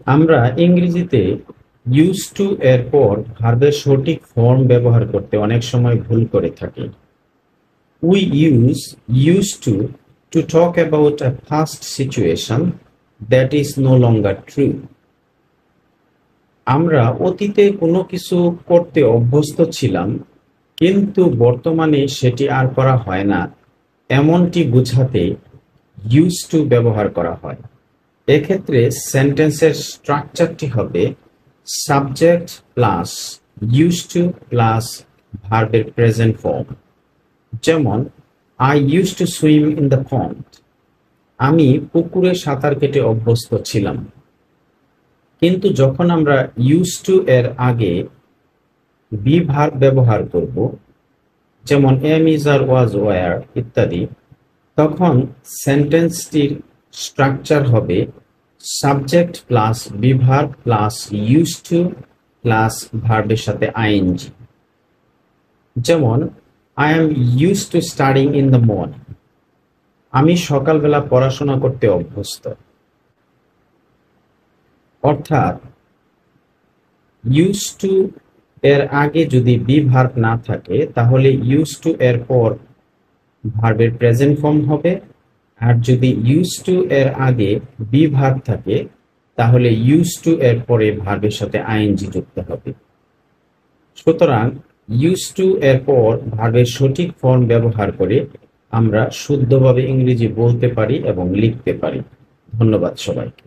আমরা ইংরেজিতে use to এর পর ভার্বের সঠিক ফর্ম ব্যবহার করতে অনেক সময় ভুল করে থাকি। We use use to talk about a past situation that is no longer true. আমরা অতীতে কোনো কিছু করতে অভ্যস্ত ছিলাম, কিন্তু বর্তমানে সেটি আর করা হয় না, এমনটি বোঝাতে ইউজ টু ব্যবহার করা হয়। এক্ষেত্রে সেন্টেন্সের স্ট্রাকচারটি হবে subject plus use to plus ভার্বের প্রেজেন্ট ফর্ম। যেমন, I use to swim in the pond. আমি পুকুরে সাঁতার কেটে অভ্যস্ত ছিলাম। কিন্তু যখন আমরা ইউজ টু এর আগে বি ভার্ব ব্যবহার করব, যেমন am, is, are, was, were ইত্যাদি, তখন সেন্টেন্সটির স্ট্রাকচার হবে subject plus be verb plus use to plus ভার্বের সাথে আইএনজি। যেমন, I am use to studying in the morning. আমি সকালবেলা পড়াশোনা করতে অভ্যস্ত। অর্থাৎ ইউজ টু এর আগে যদি বি ভার্ব না থাকে, তাহলে ইউজ টু এর পর ভার্বের প্রেজেন্ট ফর্ম হবে। আর যদি ইউজ টু এর আগে বি ভার্ব থাকে, তাহলে ইউজ টু এর পরে ভার্বের সাথে আইএনজি যুক্ত হবে। সুতরাং ইউজ টু এর পর ভার্বের সঠিক ফর্ম ব্যবহার করে আমরা শুদ্ধভাবে ইংরেজি বলতে পারি এবং লিখতে পারি। ধন্যবাদ সবাইকে।